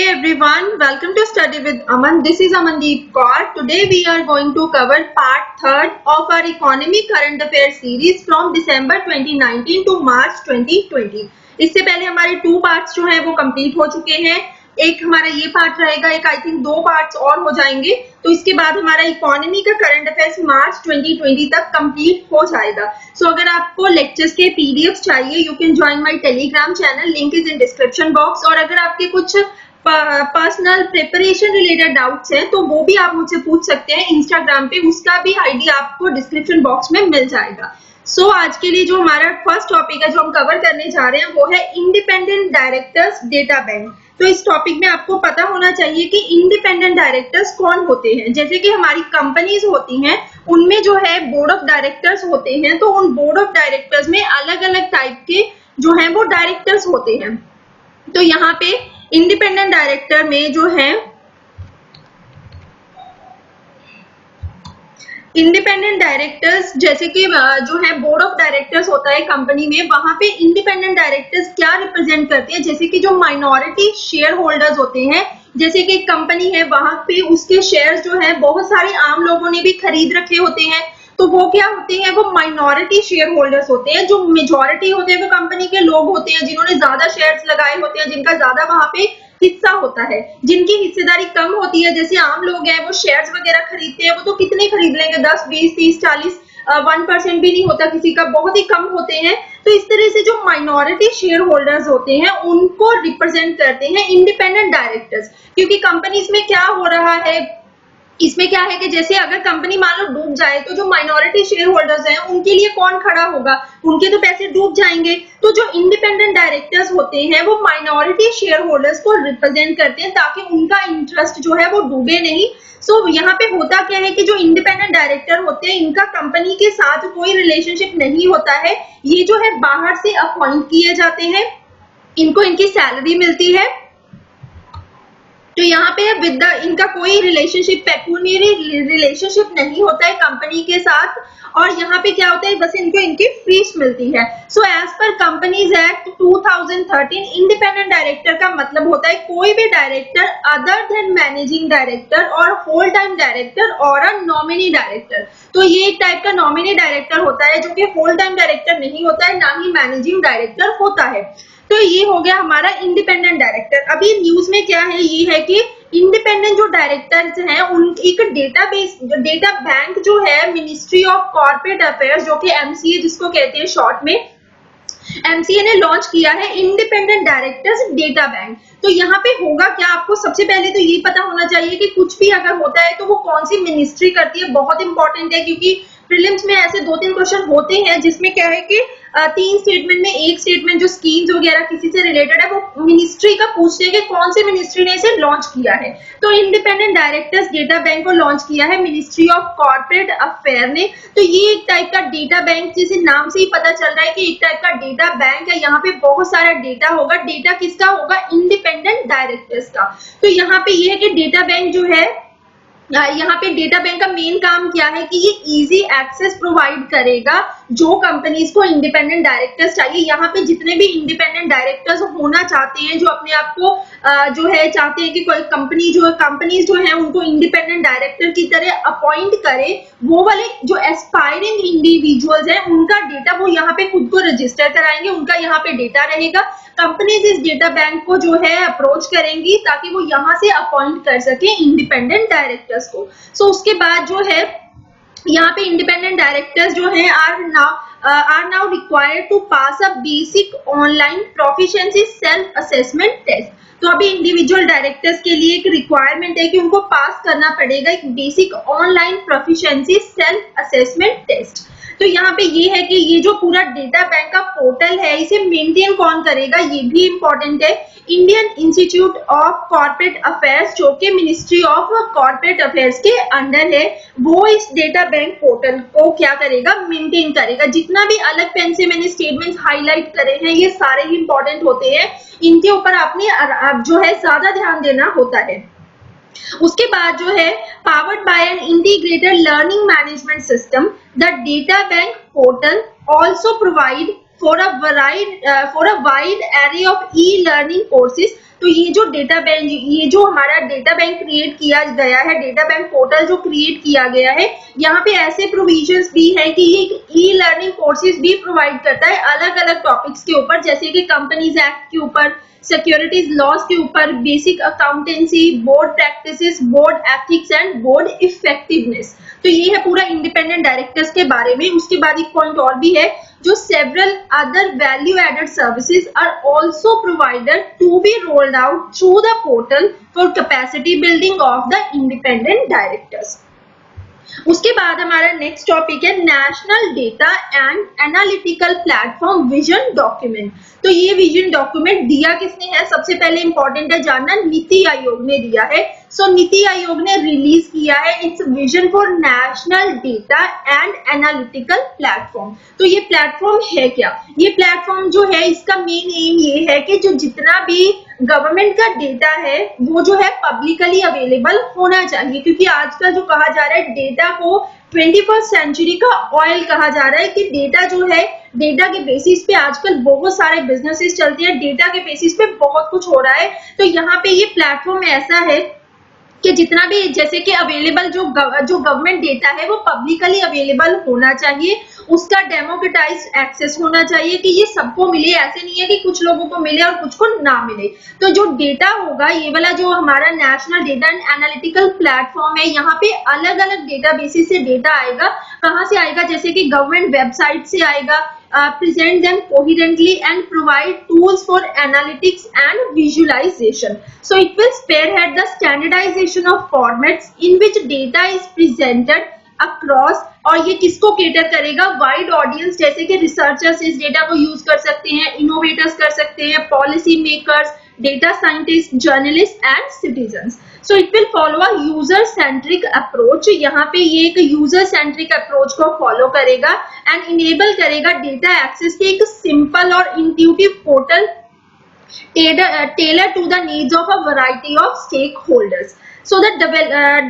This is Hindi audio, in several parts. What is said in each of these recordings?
everyone, welcome to Study with Aman. This is Amandeep Kaur. Today we are going to cover part 3rd of our economy current affairs series from December 2019 to March 2020. इससे पहले हमारे 2 पार्ट्स जो हैं वो कंप्लीट हो चुके हैं. एक हमारा ये पार्ट रहेगा, एक आई थिंक 2 पार्ट्स और हो जाएंगे. तो इसके बाद हमारा इकोनॉमी का करंट अफेयर्स मार्च 2020 तक कंप्लीट हो जाएगा. सो अगर आपको लेक्चर्स के पीडीएफ चाहिए, you can join my Telegram channel, link is in description box. और अगर आपके कुछ पर्सनल प्रिपरेशन रिलेटेड डाउट्स हैं तो वो भी आप मुझसे पूछ सकते हैं इंस्टाग्राम पे, उसका भी आईडी आपको डिस्क्रिप्शन बॉक्स में मिल जाएगा. सो आज के लिए जो हमारा फर्स्ट टॉपिक है जो हम कवर करने जा रहे हैं वो है इंडिपेंडेंट डायरेक्टर्स डेटा बैंक. तो इस टॉपिक में आपको पता होना चाहिए कि इंडिपेंडेंट डायरेक्टर्स कौन होते हैं. जैसे कि हमारी कंपनीज होती हैं उनमें जो है बोर्ड ऑफ डायरेक्टर्स होते हैं, तो उन बोर्ड ऑफ डायरेक्टर्स में अलग अलग टाइप के जो हैं वो डायरेक्टर्स होते हैं. तो यहाँ पे इंडिपेंडेंट डायरेक्टर में जो है इंडिपेंडेंट डायरेक्टर्स, जैसे कि जो है बोर्ड ऑफ डायरेक्टर्स होता है कंपनी में, वहां पे इंडिपेंडेंट डायरेक्टर्स क्या रिप्रेजेंट करते हैं. जैसे कि जो माइनॉरिटी शेयर होल्डर्स होते हैं, जैसे कि एक कंपनी है वहां पे उसके शेयर्स जो है बहुत सारे आम लोगों ने भी खरीद रखे होते हैं, तो वो क्या होते हैं, वो माइनॉरिटी शेयर होल्डर्स होते हैं. जो मेजॉरिटी होते हैं वो कंपनी के लोग होते हैं जिन्होंने ज्यादा शेयर्स लगाए होते हैं, जिनका ज्यादा वहां पे हिस्सा होता है. जिनकी हिस्सेदारी कम होती है, जैसे आम लोग हैं वो शेयर्स वगैरह खरीदते हैं, वो तो कितने खरीद लेंगे, 10, 20, 30, 40, 1% भी नहीं होता किसी का, बहुत ही कम होते हैं. तो इस तरह से जो माइनॉरिटी शेयर होल्डर्स होते हैं उनको रिप्रेजेंट करते हैं इंडिपेंडेंट डायरेक्टर्स. क्योंकि कंपनीज में क्या हो रहा है, इसमें क्या है कि जैसे अगर कंपनी मान लो डूब जाए तो जो माइनॉरिटी शेयर होल्डर्स हैं उनके लिए कौन खड़ा होगा, उनके तो पैसे डूब जाएंगे. तो जो इंडिपेंडेंट डायरेक्टर्स होते हैं वो माइनॉरिटी शेयर होल्डर्स को रिप्रेजेंट करते हैं ताकि उनका इंटरेस्ट जो है वो डूबे नहीं. सो यहाँ पे होता क्या है कि जो इंडिपेंडेंट डायरेक्टर होते हैं इनका कंपनी के साथ कोई रिलेशनशिप नहीं होता है. ये जो है बाहर से अपॉइंट किए जाते हैं, इनको इनकी सैलरी मिलती है. तो यहाँ पे विद इनका कोई रिलेशनशिप, पेक्यूनियरी रिलेशनशिप नहीं होता है कंपनी के साथ. और यहाँ पे क्या होता है, बस इनको इनकी फीस मिलती है. So as per companies act 2013 independent director का मतलब होता है कोई भी director other than managing director और होल टाइम डायरेक्टर और अ नॉमिनी डायरेक्टर. तो ये एक टाइप का नॉमिनी डायरेक्टर होता है जो कि होल टाइम डायरेक्टर नहीं होता है, ना ही मैनेजिंग डायरेक्टर होता है. तो ये हो गया हमारा इंडिपेंडेंट डायरेक्टर. अभी न्यूज में क्या है, ये है कि इंडिपेंडेंट जो डायरेक्टर्स हैं उन एक डेटाबेस, डेटा बैंक जो है मिनिस्ट्री ऑफ कॉर्पोरेट अफेयर्स, जो कि एमसीए जिसको कहते हैं शॉर्ट में, एमसीए ने लॉन्च किया है इंडिपेंडेंट डायरेक्टर्स डेटा बैंक. तो यहाँ पे होगा क्या, आपको सबसे पहले तो ये पता होना चाहिए कि कुछ भी अगर होता है तो वो कौन सी मिनिस्ट्री करती है. बहुत इंपॉर्टेंट है क्योंकि प्रीलिम्स में ऐसे 2-3 क्वेश्चन होते हैं जिसमें क्या है कि 3 स्टेटमेंट में एक स्टेटमेंट जो स्कीम्स वगैरह किसी से रिलेटेड है वो मिनिस्ट्री का पूछते हैं कि कौन सी मिनिस्ट्री ने इसे लॉन्च किया है. तो इंडिपेंडेंट डायरेक्टर्स डेटा बैंक को लॉन्च किया है मिनिस्ट्री ऑफ कॉर्पोरेट अफेयर ने. तो ये एक टाइप का डेटा बैंक, जैसे नाम से ही पता चल रहा है कि एक टाइप का डेटा बैंक है. यहाँ पे बहुत सारा डेटा होगा. डेटा किसका होगा, इंडिपेंडेंट डायरेक्टर्स का. तो यहाँ पे ये है कि डेटा बैंक जो है, यहाँ पे डेटा बैंक का मेन काम क्या है कि ये इजी एक्सेस प्रोवाइड करेगा जो कंपनीज को इंडिपेंडेंट डायरेक्टर्स चाहिए. यहाँ पे जितने भी इंडिपेंडेंट डायरेक्टर्स होना चाहते हैं, जो अपने आप को जो है चाहते हैं कि कोई कंपनी जो है, कंपनीज जो है उनको इंडिपेंडेंट डायरेक्टर की तरह अपॉइंट करे, वो वाले जो एस्पायरिंग इंडिविजुअल्स हैं उनका डेटा वो यहाँ पे खुद को रजिस्टर कराएंगे, उनका यहाँ पे डेटा रहेगा. कंपनीज इस डेटा बैंक को जो है अप्रोच करेंगी ताकि वो यहाँ से अपॉइंट कर सके इंडिपेंडेंट डायरेक्टर्स को. सो उसके बाद जो है यहाँ पे इंडिपेंडेंट डायरेक्टर्स जो है are now required to pass a basic online proficiency self assessment test. तो अभी इंडिविजुअल डायरेक्टर्स के लिए एक रिक्वायरमेंट है कि उनको पास करना पड़ेगा एक basic online proficiency self assessment test. तो यहाँ पे ये है कि ये जो पूरा डेटा बैंक का पोर्टल है इसे मेंटेन कौन करेगा, ये भी इंपॉर्टेंट है. Indian institute of corporate affairs जो कि मिनिस्ट्री ऑफ कॉर्पोरेट अफेयर्स के अंडर है, वो इस डेटा बैंक पोर्टल को क्या करेगा, मेंटेन करेगा. जितना भी अलग पेन से मैंने स्टेटमेंट्स हाईलाइट करे हैं ये सारे ही इंपॉर्टेंट होते हैं, इनके ऊपर आपने जो है ज्यादा ध्यान देना होता है. उसके बाद जो है powered by an integrated learning management system, the data bank portal also provide for a wide array of e-learning courses तो ये जो डेटा बैंक, ये जो हमारा डेटा बैंक क्रिएट किया गया है, डेटा बैंक पोर्टल जो क्रिएट किया गया है, यहाँ पे ऐसे प्रोविजंस भी है कि ये ई लर्निंग कोर्सेज भी प्रोवाइड करता है अलग अलग टॉपिक्स के ऊपर, जैसे कि कंपनीज एक्ट के ऊपर, सिक्योरिटीज लॉज के ऊपर, basic accountancy, board practices, board ethics and board effectiveness. तो ये है पूरा इंडिपेंडेंट डायरेक्टर्स के बारे में। उसके बाद एक पॉइंट और भी है, जो several other value added services are also provided to be rolled out through the portal for capacity building of the independent directors. उसके बाद हमारा नेक्स्ट टॉपिक है national data and analytical platform vision document. तो ये विजन डॉक्यूमेंट दिया किसने है, सबसे पहले इंपॉर्टेंट है जानना, नीति आयोग ने दिया है। सो नीति आयोग ने रिलीज किया है it's vision for national data and analytical platform. तो ये प्लेटफॉर्म है क्या, ये प्लेटफॉर्म जो है इसका मेन एम ये है कि जो जितना भी गवर्नमेंट का डेटा है वो जो है पब्लिकली अवेलेबल होना चाहिए, क्योंकि आजकल जो कहा जा रहा है डेटा को 21st सेंचुरी का ऑयल कहा जा रहा है, कि डेटा जो है, डेटा के बेसिस पे आजकल बहुत सारे बिजनेसेस चलते हैं, डेटा के बेसिस पे बहुत कुछ हो रहा है। तो यहाँ पे ये प्लेटफॉर्म ऐसा है कि जितना भी जैसे कि अवेलेबल जो गवर्नमेंट डेटा है वो पब्लिकली अवेलेबल होना चाहिए, उसका डेमोक्रेटाइज एक्सेस होना चाहिए कि ये सबको मिले, ऐसे नहीं है कि कुछ लोगों को मिले और कुछ को ना मिले। तो जो डेटा होगा, ये वाला जो हमारा national data and analytical platform है, यहाँ पे अलग अलग डेटा बेसिस से डेटा आएगा। कहाँ से आएगा, जैसे कि गवर्नमेंट वेबसाइट से आएगा, present them coherently and provide tools for analytics and visualization. So it will spearhead the standardization of formats in which data is presented across, और ये किसको केटर करेगा, वाइड ऑडियंस, जैसे कि रिसर्चर्स इस डेटा को यूज कर सकते हैं, इनोवेटर्स कर सकते हैं, policy makers, data scientist, journalist and citizens. So it will follow a user centric approach. यहाँ पे ये एक यूजर सेंट्रिक अप्रोच को फॉलो करेगा एंड इनेबल करेगा डेटा एक्सेस के एक सिंपल और intuitive portal tailored to the needs of a variety of stakeholders. So the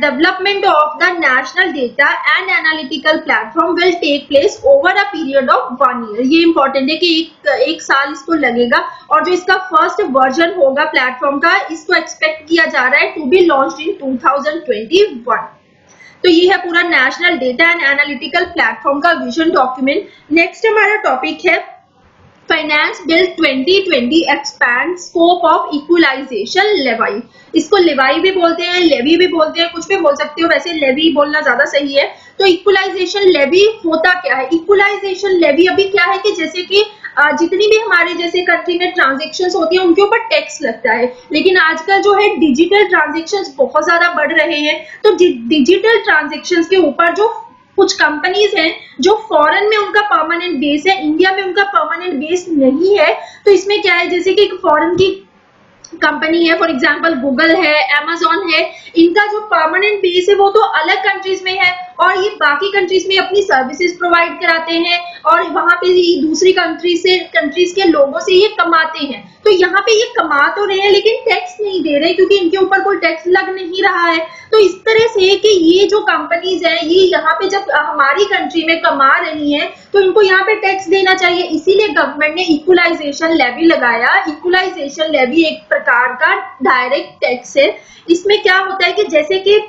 development of the national data and analytical platform will take place over a period of 1 year. ये important है कि एक साल इसको लगेगा, और जो इसका फर्स्ट वर्जन होगा प्लेटफॉर्म का, इसको एक्सपेक्ट किया जा रहा है टू बी लॉन्च्ड इन 2021। तो ये है पूरा national data and analytical platform का विजन डॉक्यूमेंट। नेक्स्ट हमारा टॉपिक है finance bill 2020 expand scope of equalisation levy. इसको लेवाई भी बोलते हैं, लेवी भी बोलते हैं, कुछ भी बोल सकते हो, वैसे लेवी बोलना ज्यादा सही है। तो इक्वलाइजेशन लेवी होता क्या है, इक्वलाइजेशन लेवी अभी क्या है कि जैसे कि जितनी भी हमारे जैसे कंट्री में ट्रांजेक्शन्स होती है उनके ऊपर टैक्स लगता है, लेकिन आजकल जो है डिजिटल ट्रांजेक्शन्स बहुत ज्यादा बढ़ रहे हैं, तो डिजिटल ट्रांजेक्शन्स के ऊपर जो कुछ कंपनीज हैं जो फॉरेन में उनका परमानेंट बेस है, इंडिया में उनका परमानेंट बेस नहीं है, तो इसमें क्या है, जैसे कि एक फॉरेन की कंपनी है, फॉर एग्जांपल गूगल है, अमेजॉन है, इनका जो परमानेंट बेस है वो तो अलग कंट्रीज में है, और ये बाकी कंट्रीज में अपनी सर्विसेज प्रोवाइड कराते हैं, और वहां पे दूसरी कंट्रीज के लोगों से ये कमाते हैं। तो यहाँ पे ये कमा तो रहे हैं लेकिन टैक्स नहीं दे रहे, क्योंकि इनके ऊपर कोई टैक्स लग नहीं रहा है। तो इस तरह से कि ये जो कंपनीज हैं, ये यहाँ पे जब हमारी कंट्री में कमा रही हैं तो इनको यहाँ पे टैक्स देना चाहिए, इसीलिए गवर्नमेंट ने इक्वलाइजेशन लेवी लगाया। इक्वलाइजेशन लेवी एक प्रकार का डायरेक्ट टैक्स है। इसमें क्या होता है कि जैसे कि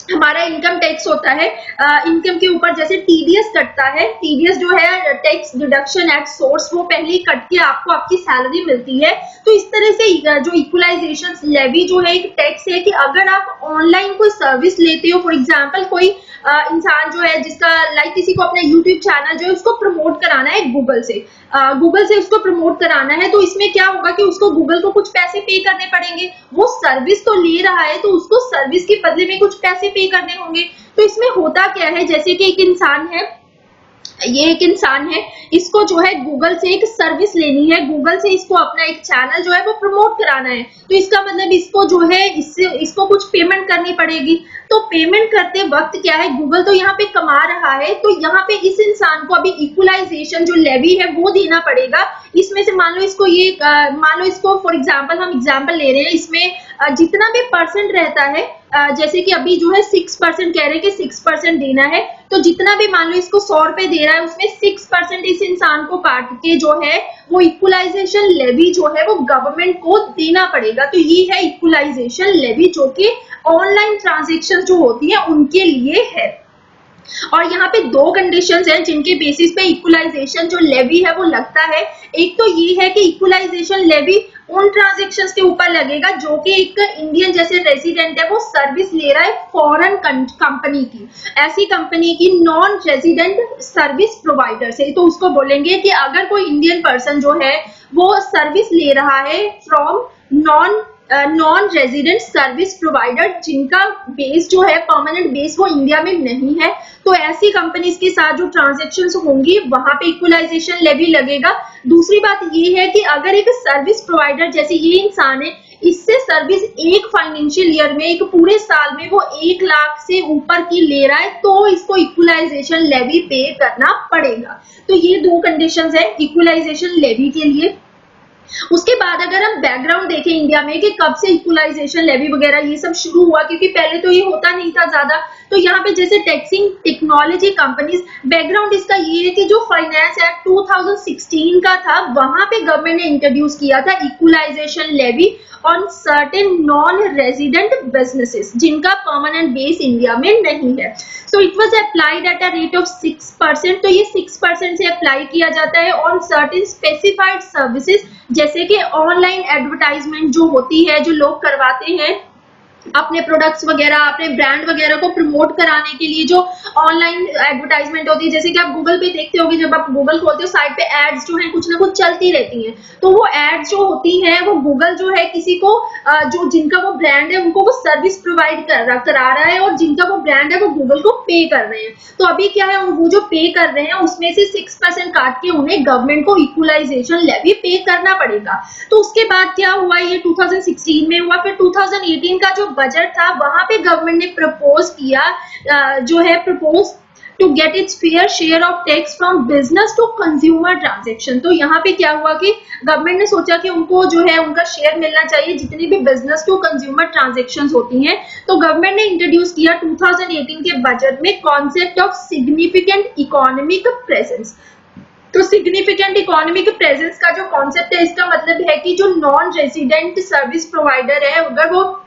हमारा इनकम टैक्स होता है, इनकम के ऊपर जैसे टीडीएस कटता है, टीडीएस जो है टैक्स डिडक्शन एट सोर्स, वो पहले ही कट के आपको आपकी सैलरी मिलती है। तो इस तरह से जो इक्वलाइजेशन लेवी जो है एक टैक्स है कि अगर आप ऑनलाइन कोई सर्विस लेते हो, फॉर एग्जांपल कोई इंसान जो है जिसका लाइक किसी को अपना यूट्यूब चैनल जो है उसको प्रमोट कराना है गूगल से उसको प्रमोट कराना है, तो इसमें क्या होगा कि उसको गूगल को कुछ पैसे पे करने पड़ेंगे। वो सर्विस तो ले रहा है तो उसको सर्विस के बदले में कुछ पैसे पे करने होंगे। तो इसमें होता क्या है, जैसे कि एक इंसान है, ये एक इंसान है, इसको जो है गूगल से एक सर्विस लेनी है, गूगल से इसको अपना एक चैनल जो है वो प्रमोट कराना है, तो इसका मतलब इसको जो है इसको कुछ पेमेंट करनी पड़ेगी। तो पेमेंट करते वक्त क्या है, गूगल तो यहाँ पे कमा रहा है, तो यहाँ पे इस इंसान को अभी इक्वलाइजेशन जो लेवी है वो देना पड़ेगा। इसमें से मान लो इसको फॉर एग्जाम्पल हम एग्जाम्पल ले रहे हैं, इसमें जितना भी परसेंट रहता है जैसे कि अभी जो है 6% कह रहे हैं कि 6% देना है, तो जितना भी मान लो इसको 100 रुपए दे रहा है उसमें 6% इस इंसान को काट के जो है वो इक्वलाइजेशन लेवी जो है वो गवर्नमेंट को देना पड़ेगा। तो ये है इक्वलाइजेशन लेवी, जो कि ऑनलाइन ट्रांजेक्शन जो होती है उनके लिए है। और यहाँ पे दो कंडीशंस हैं जिनके बेसिस पे इक्वलाइजेशन जो लेवी है वो लगता है। एक तो ये है कि इक्वलाइजेशन लेवी उन ट्रांजेक्शन्स के ऊपर लगेगा जो कि एक इंडियन जैसे रेजिडेंट है वो सर्विस ले रहा है फॉरेन कंपनी की, ऐसी कंपनी की नॉन रेजिडेंट सर्विस प्रोवाइडर से। तो उसको बोलेंगे कि अगर कोई इंडियन पर्सन जो है वो सर्विस ले रहा है from non resident service provider जिनका बेस जो है परमानेंट बेस वो इंडिया में नहीं है, तो ऐसी कंपनीज के साथ जो ट्रांजेक्शन्स होंगी वहां पे इक्वलाइजेशन लेवी लगेगा। दूसरी बात ये है कि अगर एक सर्विस प्रोवाइडर जैसे ये इंसान है, इससे सर्विस एक फाइनेंशियल ईयर में, एक पूरे साल में वो 1 लाख से ऊपर की ले रहा है, तो इसको इक्वलाइजेशन लेवी पे करना पड़ेगा। तो ये दो कंडीशंस है इक्वलाइजेशन लेवी के लिए। उसके बाद अगर हम बैकग्राउंड देखें इंडिया में कि कब से इक्वलाइजेशन लेवी वगैरह ये सब शुरू हुआ, क्योंकि पहले तो ये होता नहीं था ज्यादा। तो यहाँ पे जैसे टैक्सिंग टेक्नोलॉजी कंपनीज, बैकग्राउंड इसका ये है कि जो फाइनेंस एक्ट 2016 का था वहां पे गवर्नमेंट ने इंट्रोड्यूस किया था equalisation levy on certain non resident businesses जिनका परमानेंट बेस इंडिया में नहीं है। So it was applied at a rate of 6%। तो ये 6% से अप्लाई किया जाता है ऑन सर्टेन स्पेसिफाइड सर्विसेज, जैसे कि ऑनलाइन एडवर्टाइजमेंट जो होती है, जो लोग करवाते हैं अपने प्रोडक्ट्स वगैरह, अपने ब्रांड वगैरह को प्रमोट कराने के लिए जो ऑनलाइन एडवर्टाइजमेंट होती है। जैसे कि आप गूगल पे देखते होगे, जब आप गूगल खोलते हो साइट पे एड्स जो है कुछ ना कुछ चलती रहती हैं, तो वो एड्स जो होती हैं वो गूगल जो है किसी को जो जिनका वो ब्रांड है उनको वो सर्विस प्रोवाइड करा रहा है, और जिनका वो ब्रांड है वो गूगल को पे कर रहे हैं। तो अभी क्या है, वो जो पे कर रहे हैं उसमें से 6% काट के उन्हें गवर्नमेंट को इक्वलाइजेशन लेवी पे करना पड़ेगा। तो उसके बाद क्या हुआ, ये 2016 में हुआ। फिर 2018 का जो बजट था वहां पे गवर्नमेंट ने प्रपोज किया propose to get its fair share of tax from business to consumer transaction. तो यहाँ पे क्या हुआ कि गवर्नमेंट ने सोचा कि उनको जो है उनका शेयर मिलना चाहिए जितनी भी बिजनेस टू कंज्यूमर ट्रांजेक्शंस होती हैं। तो गवर्नमेंट ने इंट्रोड्यूस किया 2018 के बजट में concept of significant economic presence. तो सिग्निफिकेंट इकोनॉमिक प्रेजेंस का जो कॉन्सेप्ट है, इसका मतलब है कि जो नॉन रेजिडेंट सर्विस प्रोवाइडर है अगर वो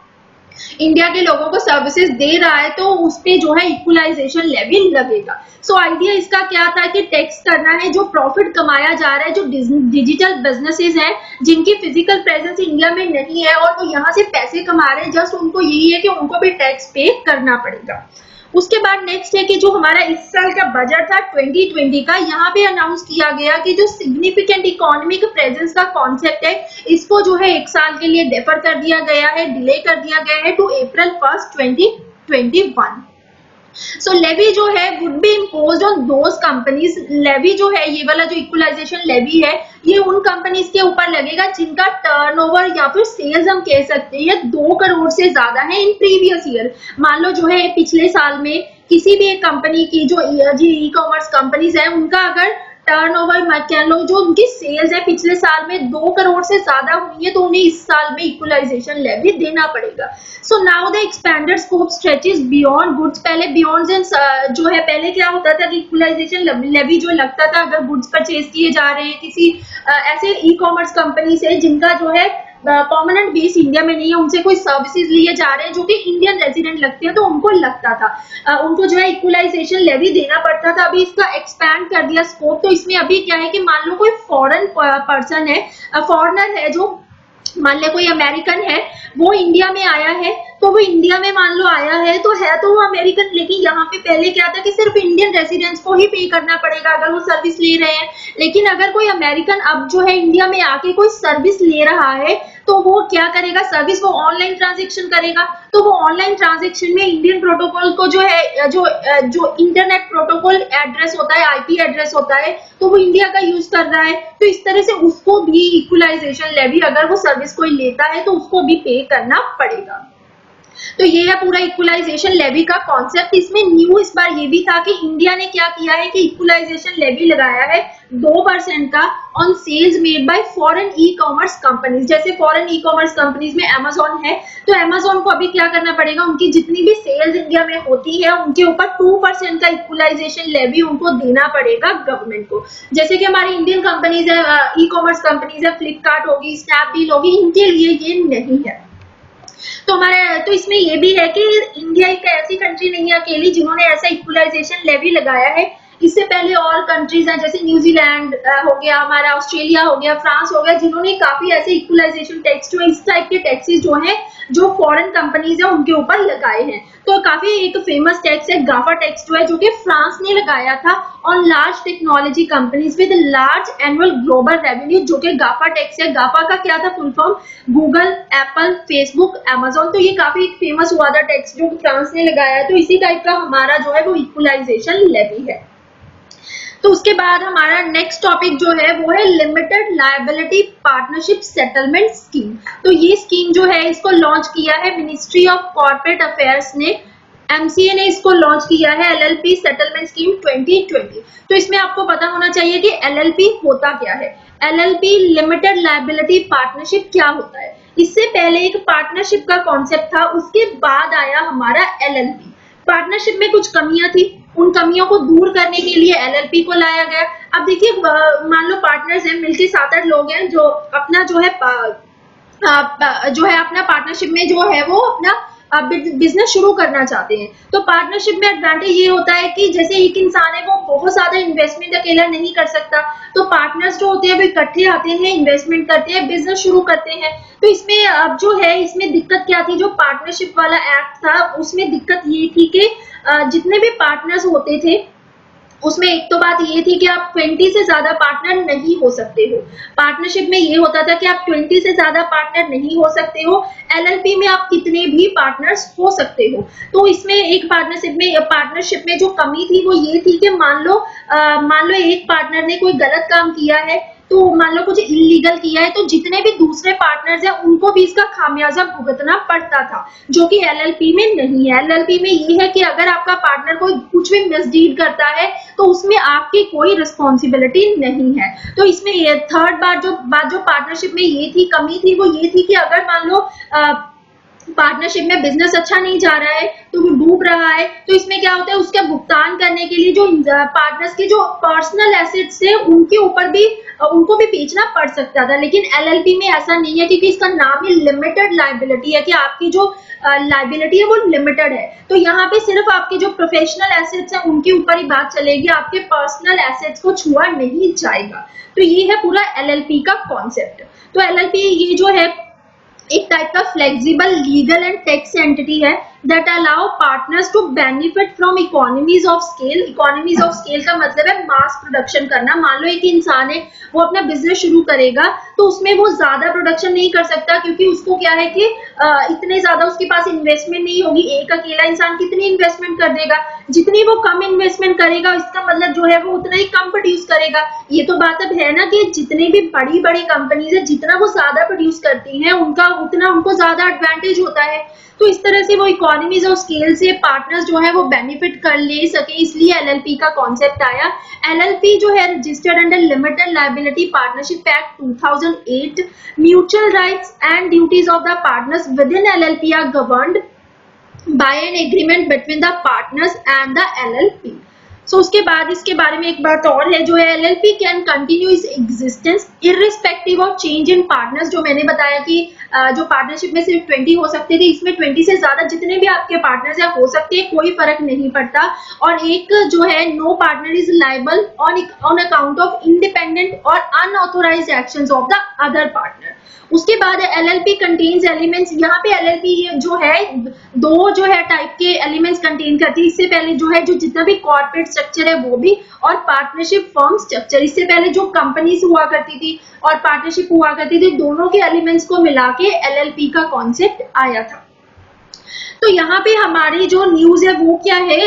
इंडिया के लोगों को सर्विसेज दे रहा है तो उस पे जो है इक्वलाइजेशन लेवी लगेगा। सो आइडिया इसका क्या था कि टैक्स करना है जो प्रॉफिट कमाया जा रहा है, जो डिजिटल बिजनेसेस हैं जिनकी फिजिकल प्रेजेंस इंडिया में नहीं है और वो यहाँ से पैसे कमा रहे हैं, जस्ट उनको यही है कि उनको भी टैक्स पे करना पड़ेगा। उसके बाद नेक्स्ट है कि जो हमारा इस साल का बजट था 2020 का, यहाँ पे अनाउंस किया गया कि जो सिग्निफिकेंट इकोनॉमिक प्रेजेंस का कॉन्सेप्ट है इसको जो है 1 साल के लिए डेफर कर दिया गया है, डिले कर दिया गया है टू April 1, 2021। सो लेवी जो है would be imposed on those companies. Levy जो है ये वाला जो इक्वलाइजेशन लेवी है ये उन कंपनीज के ऊपर लगेगा जिनका टर्नओवर या फिर सेल्स हम कह सकते हैं 2 करोड़ से ज्यादा है इन प्रीवियस ईयर। मान लो जो है पिछले साल में किसी भी एक कंपनी की जो ई कॉमर्स कंपनीज है उनका अगर टर्नओवर कह लो जो उनकी सेल्स है पिछले साल में 2 करोड़ से ज्यादा हुई है तो उन्हें इस साल में इक्वलाइजेशन लेवी देना पड़ेगा। So now the expanded scope stretches beyond goods. पहले बियॉन्ड जो है पहले क्या होता था कि इक्वलाइजेशन लेवी जो लगता था अगर गुड्स परचेज किए जा रहे हैं किसी ऐसे ई कॉमर्स कंपनी से जिनका जो है परमानेंट बेस इंडिया में नहीं है, उनसे कोई सर्विसेज लिए जा रहे हैं जो कि इंडियन रेजिडेंट लगते हैं तो उनको लगता था उनको जो है इक्वलाइजेशन लेवी देना पड़ता था। अभी इसका एक्सपैंड कर दिया स्कोप। तो इसमें अभी क्या है कि मान लो कोई फॉरेन पर्सन है, फॉरेनर है, जो मान ले कोई अमेरिकन है वो इंडिया में आया है, तो वो इंडिया में मान लो आया है तो वो अमेरिकन, लेकिन यहाँ पे पहले क्या था कि सिर्फ इंडियन रेजिडेंट्स को ही पे करना पड़ेगा अगर वो सर्विस ले रहे हैं। लेकिन अगर कोई अमेरिकन अब जो है इंडिया में आके कोई सर्विस ले रहा है तो वो क्या करेगा, सर्विस वो ऑनलाइन ट्रांजेक्शन करेगा। तो वो ऑनलाइन ट्रांजेक्शन में इंडियन प्रोटोकॉल को जो है जो इंटरनेट प्रोटोकॉल एड्रेस होता है, आईपी एड्रेस होता है, तो वो इंडिया का यूज कर रहा है। तो इस तरह से उसको भी इक्वलाइजेशन लेवी अगर वो सर्विस कोई लेता है तो उसको भी पे करना पड़ेगा। तो ये है पूरा इक्वलाइजेशन लेवी का कॉन्सेप्ट। इसमें न्यू इस बार ये भी था कि इंडिया ने क्या किया है कि इक्वलाइजेशन लेवी लगाया है 2% का on sales made by foreign e commerce companies. जैसे फॉरेन ई कॉमर्स कंपनीज में अमेजोन है, तो अमेजोन को अभी क्या करना पड़ेगा, उनकी जितनी भी सेल्स इंडिया में होती है उनके ऊपर 2% का इक्वलाइजेशन लेवी उनको देना पड़ेगा गवर्नमेंट को। जैसे कि हमारी इंडियन कंपनीज है, ई कॉमर्स कंपनीज है, फ्लिपकार्ट होगी, स्नैपडील होगी, इनके लिए ये नहीं है। तो इसमें ये भी है कि इंडिया एक ऐसी कंट्री नहीं है अकेली जिन्होंने ऐसा इक्वलाइजेशन लेवी लगाया है। इससे पहले और कंट्रीज हैं, जैसे न्यूजीलैंड हो गया, हमारा ऑस्ट्रेलिया हो गया, फ्रांस हो गया, जिन्होंने काफी ऐसे इक्वलाइजेशन टैक्स जो इस टाइप के टैक्सेस जो हैं जो फॉरेन कंपनीज है उनके ऊपर लगाए हैं। तो काफी एक फेमस टैक्स है गाफा टैक्स जो है, जो कि फ्रांस ने लगाया था on large technology companies with large annual global revenue, जो कि गाफा टैक्स है। गाफा का क्या था full form, Google, Apple, Facebook, Amazon. तो ये काफी फेमस हुआ था टैक्स जो फ्रांस ने लगाया है। तो इसी टाइप का हमारा जो है वो इक्वलाइजेशन लेवी है। तो उसके बाद हमारा नेक्स्ट टॉपिक जो है वो है limited liability partnership settlement scheme. तो ये स्कीम जो है इसको लॉन्च किया है मिनिस्ट्री ऑफ कॉर्पोरेट अफेयर्स ने, एमसीए ने इसको लॉन्च किया है, एलएलपी सेटलमेंट स्कीम 2020। तो इसमें आपको पता होना चाहिए कि एलएलपी होता क्या है। एलएलपी लिमिटेड लायबिलिटी पार्टनरशिप क्या होता है। इससे पहले एक पार्टनरशिप का कॉन्सेप्ट था, उसके बाद आया हमारा एलएलपी। पार्टनरशिप में कुछ कमियां थी, उन कमियों को दूर करने के लिए एलएलपी को लाया गया। अब देखिए, मान लो पार्टनर्स हैं, मिलके 7-8 लोग हैं जो अपना जो है अपना पार्टनरशिप में जो है वो अपना बिजनेस शुरू करना चाहते हैं। तो पार्टनरशिप में एडवांटेज ये होता है कि जैसे एक इंसान है वो बहुत ज्यादा इन्वेस्टमेंट अकेला नहीं कर सकता, तो पार्टनर्स जो होते हैं वो इकट्ठे आते हैं, इन्वेस्टमेंट करते हैं, बिजनेस शुरू करते हैं। तो इसमें अब जो है इसमें दिक्कत क्या थी, जो पार्टनरशिप वाला एक्ट था उसमें दिक्कत ये थी कि जितने भी पार्टनर्स होते थे उसमें एक तो बात ये थी कि आप 20 से ज्यादा पार्टनर नहीं हो सकते हो। पार्टनरशिप में ये होता था कि आप 20 से ज्यादा पार्टनर नहीं हो सकते हो। एलएलपी में आप कितने भी पार्टनर्स हो सकते हो। तो इसमें एक पार्टनरशिप में जो कमी थी वो ये थी कि मान लो एक पार्टनर ने कोई गलत काम किया है, तो मान लो कुछ इलीगल किया है, तो जितने भी दूसरे पार्टनर्स हैं उनको भी इसका खामियाजा भुगतना पड़ता था, जो कि एलएलपी में नहीं है। एलएलपी में ये है कि अगर आपका पार्टनर कोई कुछ भी मिसडीड करता है तो उसमें आपकी कोई रिस्पॉन्सिबिलिटी नहीं है। तो इसमें ये थर्ड बात जो पार्टनरशिप में ये थी, कमी थी, वो ये थी कि अगर मान लो पार्टनरशिप में बिजनेस अच्छा नहीं जा रहा है, तो वो डूब रहा है, तो इसमें क्या होता है, उसका भुगतान करने के लिए जो पार्टनर्स के जो पर्सनल एसेट्स थे उनको भी बेचना पड़ सकता था। लेकिन एलएलपी में ऐसा नहीं है, क्योंकि इसका नाम ही लिमिटेड लायबिलिटी है कि आपकी जो लायबिलिटी है वो लिमिटेड है। तो यहाँ पे सिर्फ आपके जो प्रोफेशनल एसेट्स हैं उनके ऊपर ही बात चलेगी, आपके पर्सनल एसेट्स को छुआ नहीं जाएगा। तो ये है पूरा एलएलपी का कॉन्सेप्ट। तो एलएलपी ये जो है एक टाइप का flexible legal and tax entity है that allow partners to benefit from economies of scale। economies of scale का मतलब है मास प्रोडक्शन करना। मान लो एक इंसान है, वो अपना बिजनेस शुरू करेगा, तो उसमें वो ज्यादा प्रोडक्शन नहीं कर सकता, क्योंकि उसको क्या है कि इतने ज्यादा उसके पास इन्वेस्टमेंट नहीं होगी। एक अकेला इंसान कितनी इन्वेस्टमेंट कर देगा, जितनी वो कम इन्वेस्टमेंट करेगा इसका मतलब जो है वो उतना ही कम प्रोड्यूस करेगा। ये तो बात अब है ना कि जितनी भी बड़ी बड़ी कंपनीज है, जितना वो ज्यादा प्रोड्यूस करती है उतना उनको ज्यादा एडवांटेज होता है। तो इस तरह से वो इकोनॉमीज ऑफ स्केल से पार्टनर्स जो है वो बेनिफिट कर ले सके, इसलिए एलएलपी का कॉन्सेप्ट आया। एलएलपी जो है registered under limited liability partnership act 2008। Mutual rights and duties of the partners within LLP are governed by an agreement between the partners and the LLP. So उसके बाद इसके बारे में एक बात और है, जो है LLP can continue its existence irrespective of change in partners. जो मैंने बताया कि जो पार्टनरशिप में सिर्फ 20 हो सकते थे, इसमें 20 से ज्यादा जितने भी आपके पार्टनर्स हैं हो सकते हैं, कोई फर्क नहीं पड़ता। और एक जो है no partner is liable on account of independent और unauthorised actions of the other partner. उसके बाद एलएलपी कंटेन्स एलिमेंट्स। यहाँ पे एलएलपी जो है दो जो है टाइप के एलिमेंट्स कंटेन करती है। इससे पहले जो है जो जितना भी कॉर्पोरेट स्ट्रक्चर है वो भी, और पार्टनरशिप फर्म स्ट्रक्चर। इससे पहले जो कंपनीज हुआ करती थी और पार्टनरशिप हुआ करती थी, दोनों के एलिमेंट्स को मिला के एलएलपी का कॉन्सेप्ट आया था। तो यहाँ पे हमारी जो न्यूज है वो क्या है,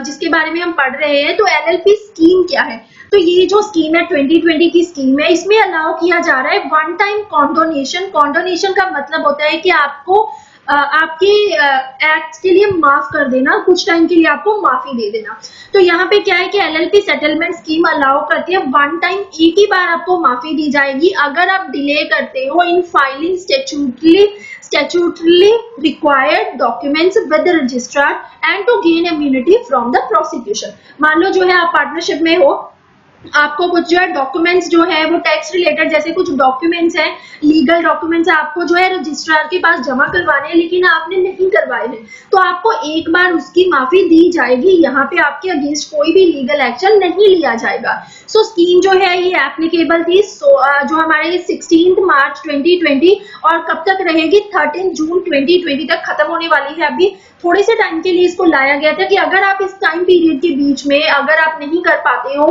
जिसके बारे में हम पढ़ रहे हैं। तो एलएलपी स्कीम क्या है, तो ये जो स्कीम है 2020 की स्कीम है, इसमें अलाउ किया जा रहा है वन टाइम कॉन्डोनेशन। कॉन्डोनेशन का मतलब होता है कि आपको आपके एक्ट के लिए माफ कर देना, कुछ टाइम के लिए आपको माफी दे देना। तो यहाँ पे क्या है कि एलएलपी सेटलमेंट स्कीम अलाउ करती है वन टाइम एक ही बार आपको माफी दी जाएगी अगर आप डिले करते हो in filing statutorily required documents with the registrar and to gain immunity from the prosecution। मान लो जो है आप पार्टनरशिप में हो, आपको कुछ जो है डॉक्यूमेंट्स जो है वो टैक्स रिलेटेड जैसे कुछ डॉक्यूमेंट्स हैं, लीगल डॉक्यूमेंट्स आपको जो है रजिस्ट्रार के पास जमा करवाने हैं लेकिन आपने नहीं करवाए हैं, तो आपको एक बार उसकी माफी दी जाएगी। यहाँ पे आपके अगेंस्ट कोई भी लीगल एक्शन नहीं लिया जाएगा। सो स्कीम जो है ये एप्लीकेबल थी जो हमारे 16 मार्च 2020 और कब तक रहेगी 13 जून 2020 तक खत्म होने वाली है। अभी थोड़े से टाइम के लिए इसको लाया गया था कि अगर आप इस टाइम पीरियड के बीच में अगर आप नहीं कर पाते हो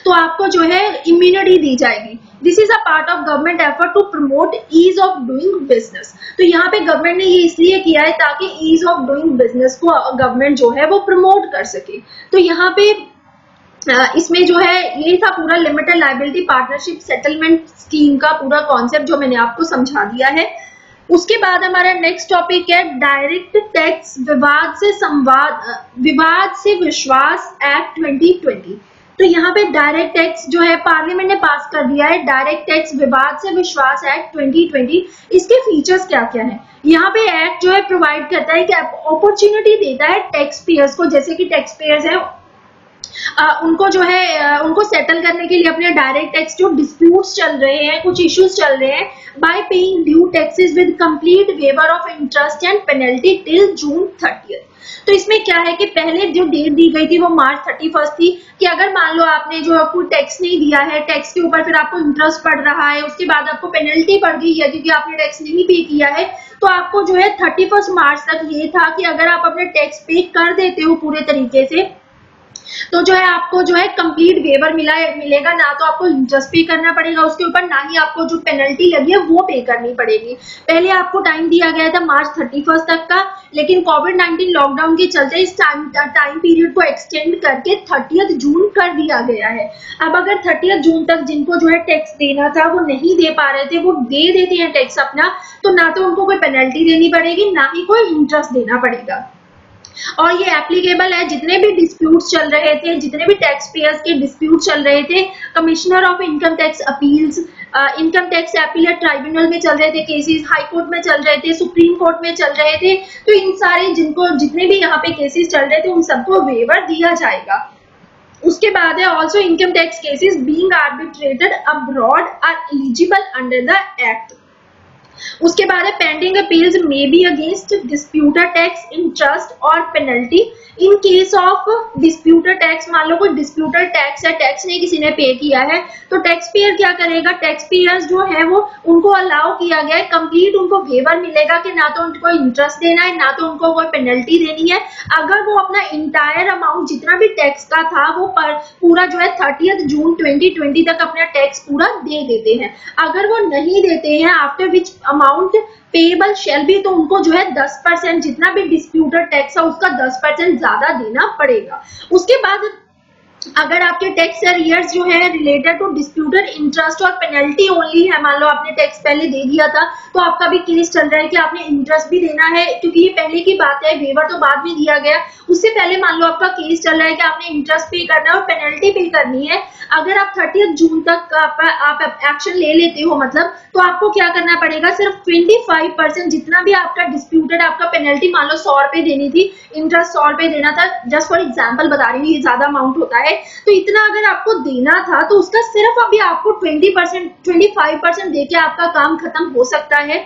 तो आपको जो है इम्यूनिटी दी जाएगी। This is a part of government effort to promote ease of doing business. तो यहाँ पे गवर्नमेंट ने ये इसलिए किया है ताकि ईज ऑफ डूइंग बिजनेस को गवर्नमेंट जो है वो प्रमोट कर सके। तो यहाँ पे इसमें जो है ये था पूरा limited liability partnership settlement scheme का पूरा कॉन्सेप्ट जो मैंने आपको समझा दिया है। उसके बाद हमारा नेक्स्ट टॉपिक है डायरेक्ट टैक्स विवाद से विश्वास एक्ट 2020। तो यहाँ पे डायरेक्ट टैक्स जो है पार्लियामेंट ने पास कर दिया है, डायरेक्ट टैक्स विवाद से विश्वास एक्ट 2020। इसके फीचर्स क्या क्या है? यहाँ पे एक्ट जो है प्रोवाइड करता है कि अपॉर्चुनिटी देता है टैक्स पेयर्स को, जैसे कि टैक्स पेयर्स है उनको जो है उनको सेटल करने के लिए अपने डायरेक्ट टैक्स जो डिस्प्यूट्स चल रहे हैं, कुछ इश्यूज चल रहे हैं, by paying due taxes with complete waiver of interest and penalty till June 30। तो इसमें क्या है कि पहले जो डेट दी गई थी वो मार्च 31 थी कि अगर मान लो आपने जो आपको टैक्स नहीं दिया है, टैक्स के ऊपर फिर आपको इंटरेस्ट पड़ रहा है, उसके बाद आपको पेनल्टी पड़ गई है क्योंकि आपने टैक्स नहीं पे किया है, तो आपको जो है 31 मार्च तक ये था कि अगर आप अपने टैक्स पे कर देते हो पूरे तरीके से तो जो है आपको जो है कंप्लीट वेवर मिलेगा, ना तो आपको इंटरेस्ट पे करना पड़ेगा उसके ऊपर, ना ही आपको जो पेनल्टी लगी है वो पे करनी पड़ेगी। पहले आपको टाइम दिया गया था मार्च 31 तक का, लेकिन कोविड-19 लॉकडाउन के चलते इस टाइम पीरियड को एक्सटेंड करके 30 जून कर दिया गया है। अब अगर 30 जून तक जिनको जो है टैक्स देना था वो नहीं दे पा रहे थे, वो दे देते हैं टैक्स अपना, तो ना तो उनको कोई पेनल्टी देनी पड़ेगी ना ही कोई इंटरेस्ट देना पड़ेगा। और ये एप्लीकेबल है जितने भी डिस्प्यूट्स चल रहे थे, जितने भी टैक्स पेयर्स के डिस्प्यूट चल रहे थे, commissioner of income tax appeals, income tax appellate tribunal में चल रहे थे केसेस, हाई कोर्ट में चल रहे थे, सुप्रीम कोर्ट में चल रहे थे, तो इन सारे जितने भी यहाँ पे केसेस चल रहे थे उन सबको वेवर दिया जाएगा। उसके बाद है also income tax cases being arbitrated abroad are eligible under the act. उसके बाद है pending appeals may be against disputed tax interest और penalty in case of disputed tax. मान लो कोई डिस्प्यूटेड टैक्स है, टैक्स नहीं किसी ने पे किया है, तो टैक्स पेयर क्या करेगा, टैक्स पेयर्स जो है वो उनको अलाउ किया गया है, कंप्लीट उनको वेवर मिलेगा कि ना तो उनको इंटरेस्ट देना है ना तो उनको कोई पेनल्टी देनी है। अगर वो अपना इंटायर अमाउंट जितना भी टैक्स का था वो पूरा जो है 30 जून 2020 तक अपना टैक्स पूरा दे देते हैं। अगर वो नहीं देते हैं after which amount payable shall be, तो उनको जो है 10% जितना भी डिस्प्यूटेड टैक्स है उसका 10% ज्यादा देना पड़ेगा। उसके बाद अगर आपके टैक्स अरियर्स जो है रिलेटेड टू डिस्प्यूटेड इंटरेस्ट और पेनल्टी ओनली है, मान लो आपने टैक्स पहले दे दिया था तो आपका भी केस चल रहा है कि आपने इंटरेस्ट भी देना है, क्योंकि ये पहले की बात है, वेवर तो बाद में दिया गया, उससे पहले मान लो आपका केस चल रहा है कि आपने इंटरेस्ट पे करना है और पेनल्टी पे करनी है। अगर आप 30 जून तक आप एक्शन ले लेते हो मतलब, तो आपको क्या करना पड़ेगा, सिर्फ 25% जितना भी आपका डिस्प्यूटेड आपका पेनल्टी मान लो 100 रुपए देनी थी, इंटरेस्ट 100 रुपए देना था, जस्ट फॉर एग्जाम्पल बता रही हूँ, ये ज्यादा अमाउंट होता है, तो इतना अगर आपको देना था तो उसका सिर्फ अभी आपको 25% देके आपका काम खत्म हो सकता है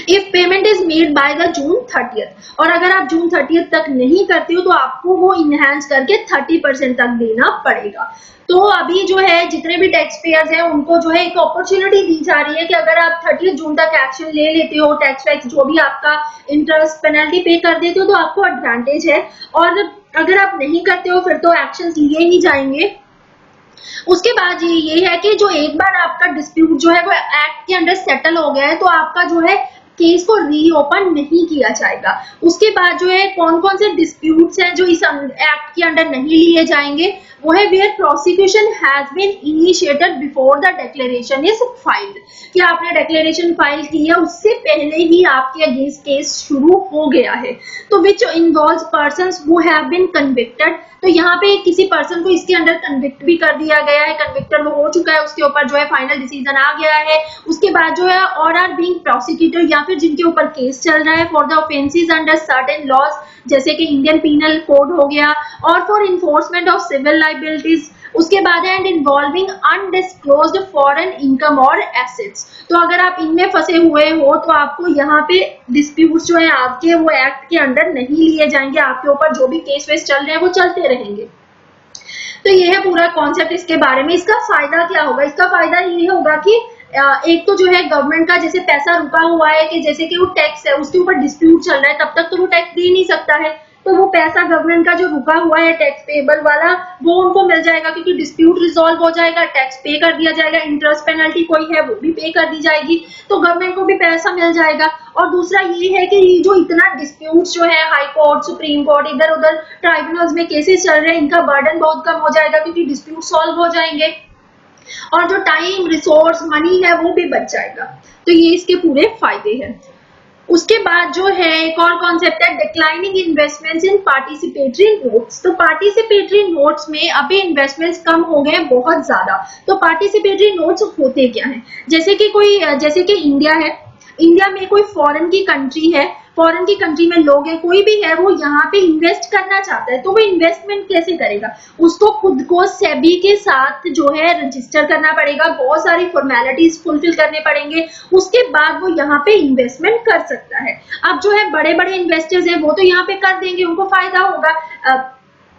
if payment is made by the June 30। और अगर आप जून 30 तक नहीं करते हो तो आपको वो इनहेंस करके 30% तक देना पड़ेगा। तो अभी जो है जितने भी टैक्स पेयर्स हैं उनको जो है एक अपॉर्चुनिटी दी जा रही है कि अगर आप 30 जून तक एक्शन ले लेते हो, टैक्स वैक्स जो भी आपका इंटरेस्ट पेनल्टी पे कर देते हो तो आपको एडवांटेज है, और अगर आप नहीं करते हो फिर तो एक्शन लिए ही जाएंगे। उसके बाद ये है कि जो एक बार आपका डिस्प्यूट जो है वो एक्ट के अंडर सेटल हो गया है तो आपका जो है केस को रीओपन नहीं किया जाएगा। उसके बाद जो है कौन कौन से डिस्प्यूट्स हैं जो इस एक्ट के अंडर नहीं लिए जाएंगे, वो है where prosecution has been initiated before the declaration is filed, कि आपने डिक्लेरेशन फाइल की है उससे पहले ही आपके अगेंस्ट केस शुरू हो गया है। तो which involves persons who have been convicted, तो यहाँ पे किसी पर्सन को इसके अंडर कन्विक्ट भी कर दिया गया है, कन्विक्टेड हो चुका है, उसके ऊपर जो है फाइनल डिसीजन आ गया है। उसके बाद जो है और आर बीइंग प्रोसिक्यूटेड, या फिर जिनके ऊपर केस चल रहा है for the offences under certain laws, जैसे कि इंडियन पीनल कोड हो गया, और for enforcement of civil liabilities. उसके बाद है and involving undisclosed foreign income और एसेट्स, तो अगर आप इनमें फंसे हुए हो तो आपको यहाँ पे डिस्प्यूट्स जो है आपके वो एक्ट के अंडर नहीं लिए जाएंगे, आपके ऊपर जो भी केस वेस चल रहे हैं वो चलते रहेंगे। तो ये है पूरा कॉन्सेप्ट इसके बारे में। इसका फायदा क्या होगा, इसका फायदा ये होगा कि एक तो जो है गवर्नमेंट का जैसे पैसा रुका हुआ है, कि जैसे कि वो टैक्स है उसके ऊपर डिस्प्यूट चल रहा है, तब तक तो वो टैक्स दे नहीं सकता है, तो वो पैसा गवर्नमेंट का जो रुका हुआ है टैक्स पेबल वाला वो उनको मिल जाएगा, क्योंकि डिस्प्यूट रिजॉल्व हो जाएगा, टैक्स पे कर दिया जाएगा, इंटरेस्ट पेनल्टी कोई है वो भी पे कर दी जाएगी, तो गवर्नमेंट को भी पैसा मिल जाएगा। और दूसरा ये है कि ये जो इतना डिस्प्यूट जो है हाई कोर्ट, सुप्रीम कोर्ट, इधर उधर ट्राइब्यूनल्स में केसेस चल रहे हैं, इनका बर्डन बहुत कम हो जाएगा क्योंकि डिस्प्यूट सॉल्व हो जाएंगे, और जो टाइम रिसोर्स मनी है वो भी बच जाएगा। तो ये इसके पूरे फायदे हैं। उसके बाद जो है एक और कॉन्सेप्ट है declining investments in participatory notes. तो पार्टिसिपेटरी नोट्स में अभी इन्वेस्टमेंट्स कम हो गए बहुत ज्यादा। तो पार्टिसिपेटरी नोट्स होते क्या हैं, जैसे कि इंडिया है, इंडिया में कोई फॉरेन की कंट्री है, फॉरेन की कंट्री में लोग हैं, कोई भी है वो यहाँ पे इन्वेस्ट करना चाहता है, तो वो इन्वेस्टमेंट कैसे करेगा, उसको खुद को सेबी के साथ जो है रजिस्टर करना पड़ेगा, बहुत सारी फॉर्मेलिटीज फुलफिल करने पड़ेंगे, उसके बाद वो यहाँ पे इन्वेस्टमेंट कर सकता है। अब जो है बड़े बड़े इन्वेस्टर्स हैं वो तो यहाँ पे कर देंगे, उनको फायदा होगा,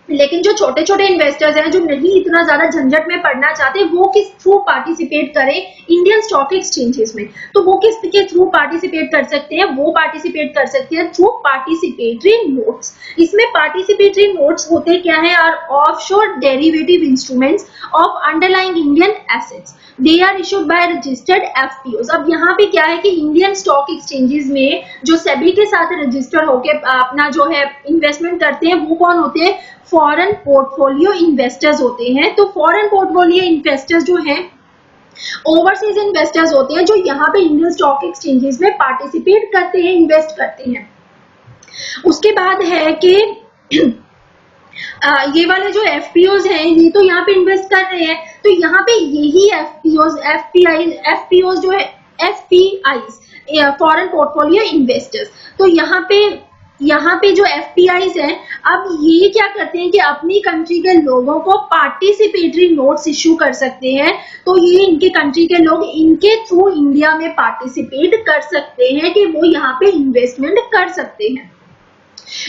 लेकिन जो छोटे छोटे इन्वेस्टर्स हैं जो नहीं इतना ज्यादा झंझट में पड़ना चाहते, वो किस थ्रू पार्टिसिपेट करें इंडियन स्टॉक एक्सचेंजेस में, तो वो किस के थ्रू पार्टिसिपेट कर सकते हैं, वो पार्टिसिपेट कर सकते हैं थ्रू पार्टिसिपेटरी नोट्स। इसमें पार्टिसिपेटरी नोट्स होते क्या है, are offshore derivative instruments of underlying Indian assets, they are issued by registered FPOs. अब यहाँ पे क्या है कि इंडियन स्टॉक एक्सचेंजेस में जो सेबी के साथ रजिस्टर होके अपना जो है इन्वेस्टमेंट करते हैं वो कौन होते हैं, फॉरेन पोर्टफोलियो इन्वेस्टर्स होते हैं। तो फॉरेन पोर्टफोलियो इन्वेस्टर्स जो हैं ओवरसीज इन्वेस्टर्स होते हैं, जो यहाँ पे इंडियन स्टॉक एक्सचेंजेस में पार्टिसिपेट करते हैं, इन्वेस्ट करते हैं। उसके बाद है कि ये वाले जो एफपीओज हैं ये तो यहाँ पे इन्वेस्ट कर रहे हैं, तो यहाँ पे यही एफपीओज जो है एफपीआईज फॉरेन पोर्टफोलियो इन्वेस्टर्स, तो यहाँ पे जो एफपीआईज हैं अब ये क्या करते हैं कि अपनी कंट्री के लोगों को पार्टिसिपेटरी नोट्स इश्यू कर सकते हैं, तो ये इनके कंट्री के लोग इनके थ्रू इंडिया में पार्टिसिपेट कर सकते हैं कि वो यहाँ पे इन्वेस्टमेंट कर सकते हैं।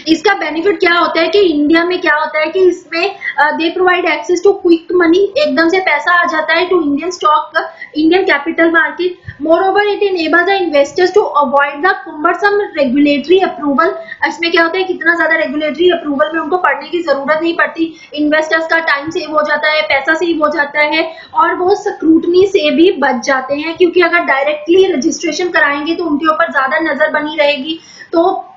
इसका बेनिफिट क्या होता है कि इंडिया में क्या होता है कि इसमें they provide access to quick money, एकदम से पैसा आ जाता है to Indian stock, Indian capital market. Moreover it enables the investors to avoid the cumbersome regulatory approval. इसमें क्या होता है कितना ज्यादा रेगुलेटरी अप्रूवल में उनको पढ़ने की जरूरत नहीं पड़ती, इन्वेस्टर्स का टाइम सेव हो जाता है, पैसा सेव हो जाता है, और वो स्क्रूटनी से भी बच जाते हैं, क्योंकि अगर डायरेक्टली रजिस्ट्रेशन कराएंगे तो उनके ऊपर ज्यादा नजर बनी रहेगी, तो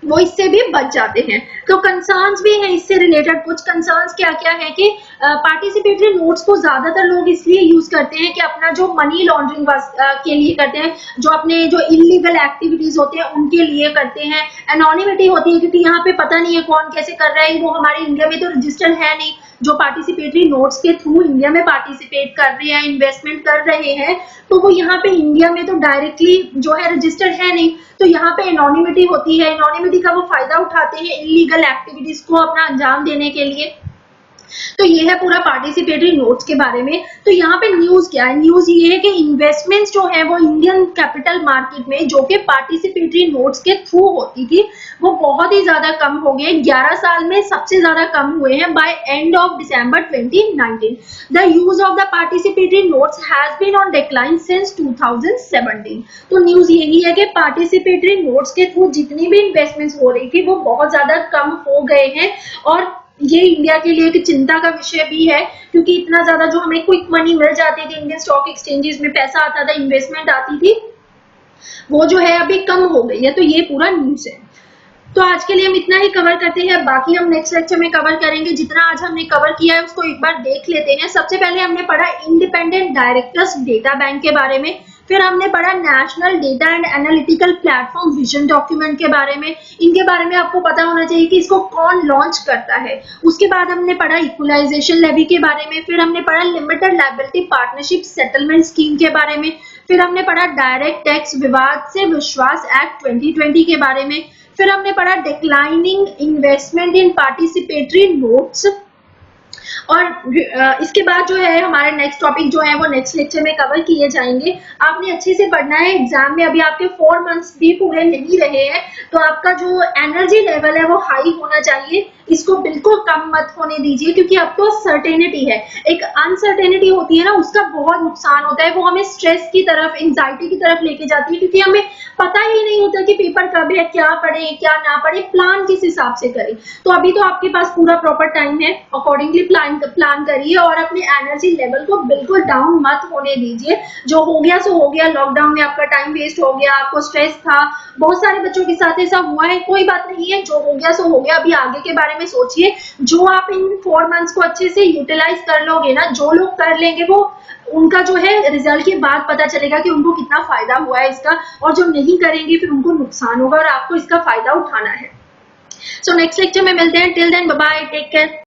वो इससे भी बच जाते हैं। तो कंसर्न्स भी हैं इससे रिलेटेड। कुछ कंसर्न्स क्या क्या है कि पार्टिसिपेटरी नोट्स को ज्यादातर लोग इसलिए यूज करते हैं कि अपना जो मनी लॉन्ड्रिंग के लिए करते हैं, जो अपने जो इलीगल एक्टिविटीज होते हैं उनके लिए करते हैं। एनोनिमिटी होती है क्योंकि यहाँ पे पता नहीं है कौन कैसे कर रहा है, वो हमारे इंडिया में तो रजिस्टर्ड है नहीं, जो पार्टिसिपेटरी नोट्स के थ्रू इंडिया में पार्टिसिपेट कर रहे हैं, इन्वेस्टमेंट कर रहे हैं, तो वो यहाँ पे इंडिया में तो डायरेक्टली जो है रजिस्टर्ड है नहीं, तो यहाँ पे एनोनिमिटी होती है। एनोनिमिटी का वो फायदा उठाते हैं इलीगल एक्टिविटीज को अपना अंजाम देने के लिए। तो ये है पूरा पार्टिसिपेटरी नोट्स के बारे में। तो यहाँ पे न्यूज क्या है, न्यूज ये है कि इन्वेस्टमेंट्स जो है वो इंडियन कैपिटल मार्केट में जो कि पार्टिसिपेटरी नोट्स के थ्रू होती थी वो बहुत ही ज्यादा कम हो गए, 11 साल में सबसे ज्यादा कम हुए हैं by end of December 2019। The use of the participatory notes has been on decline since 2017। तो न्यूज यही है कि पार्टिसिपेटरी नोट्स के थ्रू जितनी भी इन्वेस्टमेंट्स हो रही थी वो बहुत ज्यादा कम हो गए हैं, और ये इंडिया के लिए एक चिंता का विषय भी है, क्योंकि इतना ज्यादा जो हमें क्विक मनी मिल जाती थी, इंडियन स्टॉक एक्सचेंजेस में पैसा आता था, इन्वेस्टमेंट आती थी, वो जो है अभी कम हो गई है, तो ये पूरा न्यूज है। तो आज के लिए हम इतना ही कवर करते हैं, बाकी हम नेक्स्ट लेक्चर में कवर करेंगे। जितना आज हमने कवर किया है उसको एक बार देख लेते हैं। सबसे पहले हमने पढ़ा इंडिपेंडेंट डायरेक्टर्स डेटा बैंक के बारे में, फिर हमने पढ़ा national data and analytical platform vision document के बारे में। इनके बारे में आपको पता होना चाहिए कि इसको कौन लॉन्च करता है। उसके बाद हमने पढ़ा इक्वलाइजेशन लेवी के बारे में, फिर हमने पढ़ा limited liability partnership settlement scheme के बारे में, फिर हमने पढ़ा डायरेक्ट टैक्स विवाद से विश्वास एक्ट 2020 के बारे में, फिर हमने पढ़ा डिक्लाइनिंग इन्वेस्टमेंट इन पार्टिसिपेटरी नोट्स। और इसके बाद जो है हमारे नेक्स्ट टॉपिक जो है वो नेक्स्ट लेक्चर में कवर किए जाएंगे। आपने अच्छे से पढ़ना है। एग्जाम में अभी आपके 4 मंथ्स भी पूरे नहीं रहे हैं, तो आपका जो एनर्जी लेवल है वो हाई होना चाहिए। इसको बिल्कुल कम मत होने दीजिए, क्योंकि आपको सर्टेनिटी है। एक अनसर्टेनिटी होती है ना, उसका बहुत नुकसान होता है। वो हमें स्ट्रेस की तरफ, एंजाइटी की तरफ लेके जाती है, क्योंकि हमें पता ही नहीं होता कि पेपर कब है, क्या पढ़े क्या ना पढ़े, प्लान किस हिसाब से करें। तो अभी तो आपके पास पूरा प्रॉपर टाइम है, अकॉर्डिंगली प्लान करिए और अपने एनर्जी लेवल को बिल्कुल डाउन मत होने दीजिए। जो हो गया सो हो गया। लॉकडाउन में आपका टाइम वेस्ट हो गया, आपको स्ट्रेस था, बहुत सारे बच्चों के साथ ऐसा हुआ है, कोई बात नहीं है। जो हो गया सो हो गया। अभी आगे के बारे में सोचिए। जो आप इन 4 मंथ्स को अच्छे से यूटिलाइज कर लोगे ना, जो लोग कर लेंगे वो उनका जो है रिजल्ट के बाद पता चलेगा कि उनको कितना फायदा हुआ है इसका, और जो नहीं करेंगे फिर उनको नुकसान होगा और आपको इसका फायदा उठाना है। सो नेक्स्ट लेक्चर में मिलते हैं। Till then bye bye, take care.